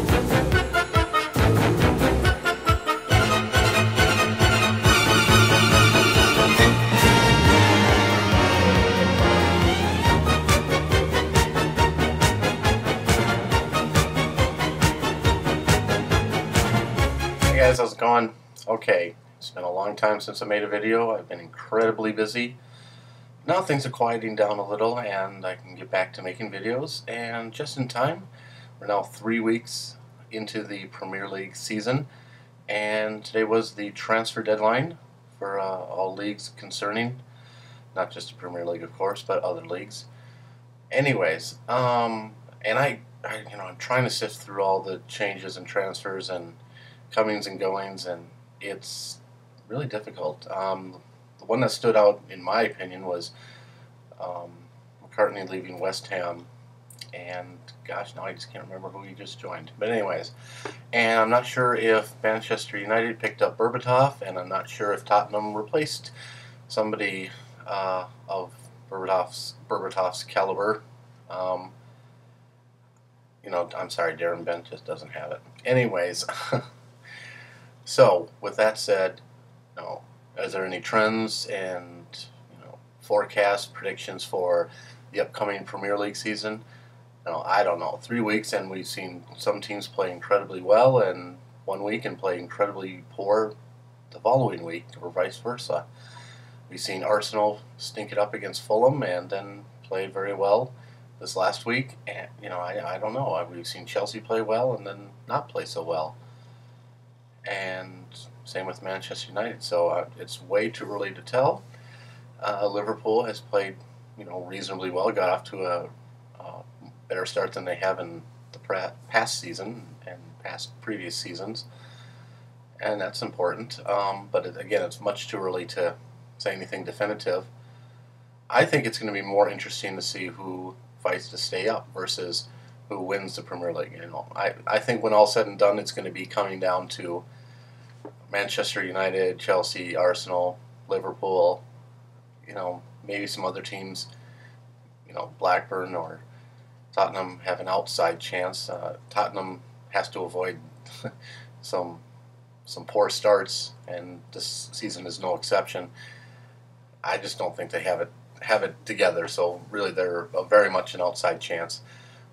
Hey guys, how's it going? Okay, it's been a long time since I made a video. I've been incredibly busy. Now things are quieting down a little and I can get back to making videos, and just in time. We're now 3 weeks into the Premier League season, and today was the transfer deadline for all leagues concerning, not just the Premier League of course, but other leagues. Anyways, and I'm trying to sift through all the changes and transfers and comings and goings, and it's really difficult. The one that stood out, in my opinion, was McCartney leaving West Ham, and gosh, now I just can't remember who he just joined. But anyways, and I'm not sure if Manchester United picked up Berbatov, and I'm not sure if Tottenham replaced somebody of Berbatov's caliber. I'm sorry, Darren Bent just doesn't have it. Anyways. So, with that said, is there any trends and forecast predictions for the upcoming Premier League season? I don't know. 3 weeks and we've seen some teams play incredibly well, and 1 week and play incredibly poor the following week, or vice versa. We've seen Arsenal stink it up against Fulham and then play very well this last week. And I don't know. We've seen Chelsea play well and then not play so well. And same with Manchester United. So it's way too early to tell. Liverpool has played, reasonably well. Got off to a better start than they have in the past season and past previous seasons, and that's important. But again, it's much too early to say anything definitive. I think it's going to be more interesting to see who fights to stay up versus who wins the Premier League. I think when all's said and done, it's going to be coming down to Manchester United, Chelsea, Arsenal, Liverpool, maybe some other teams, Blackburn or Tottenham have an outside chance. Tottenham has to avoid some poor starts, and this season is no exception. I just don't think they have it together, so really they're very much an outside chance.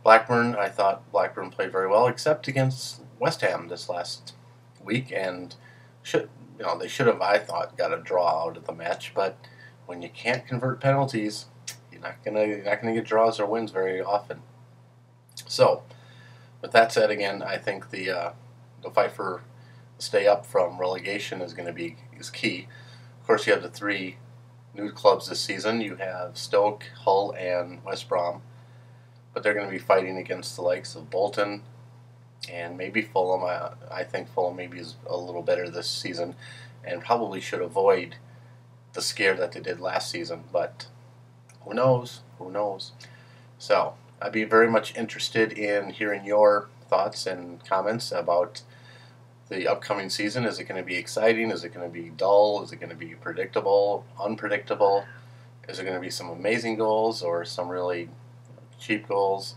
Blackburn, I thought Blackburn played very well, except against West Ham this last week, and they should have, I thought, got a draw out of the match. But when you can't convert penalties, you're not gonna get draws or wins very often. So, with that said, again, I think the fight for stay up from relegation is key. Of course, you have the 3 new clubs this season. You have Stoke, Hull, and West Brom. But they're going to be fighting against the likes of Bolton and maybe Fulham. I think Fulham maybe is a little better this season and probably should avoid the scare that they did last season. But who knows? Who knows? So I'd be very much interested in hearing your thoughts and comments about the upcoming season. Is it going to be exciting? Is it going to be dull? Is it going to be predictable, unpredictable? Is there going to be some amazing goals or some really cheap goals?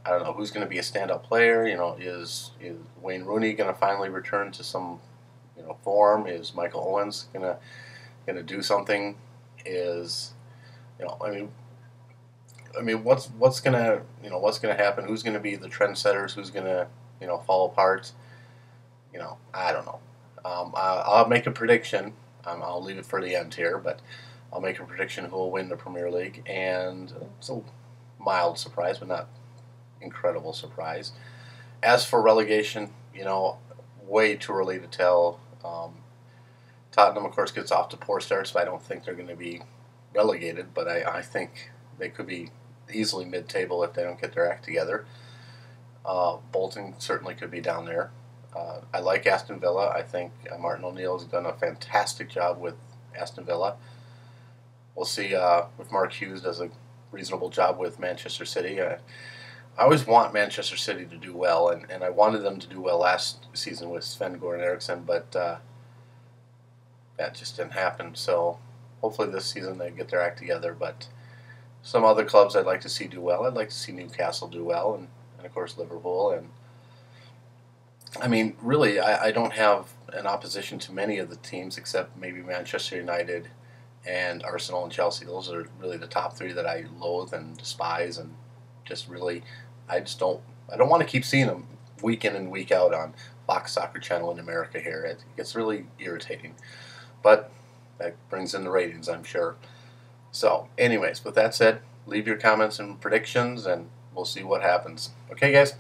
I don't know who's going to be a standout player. Is Wayne Rooney going to finally return to some form? Is Michael Owens going to do something? Is what's going to happen? Who's going to be the trendsetters? Who's going to fall apart? I don't know. I'll make a prediction. I'll leave it for the end here, but I'll make a prediction who will win the Premier League, and it's a mild surprise, but not incredible surprise. As for relegation, way too early to tell. Tottenham, of course, gets off to poor starts, but I don't think they're going to be relegated, but I think they could be easily mid-table if they don't get their act together. Bolton certainly could be down there. I like Aston Villa. I think Martin O'Neill has done a fantastic job with Aston Villa. We'll see if Mark Hughes does a reasonable job with Manchester City. I always want Manchester City to do well, and I wanted them to do well last season with Sven-Goran Eriksson, but that just didn't happen. So hopefully this season they get their act together. But some other clubs I'd like to see do well. I'd like to see Newcastle do well, and of course Liverpool, and I mean, really, I don't have an opposition to many of the teams except maybe Manchester United and Arsenal and Chelsea. Those are really the top three that I loathe and despise, and just really, I just don't. I don't want to keep seeing them week in and week out on Fox Soccer Channel in America. Here, it gets really irritating, but that brings in the ratings, I'm sure. So, anyways, with that said, leave your comments and predictions, and we'll see what happens. Okay, guys.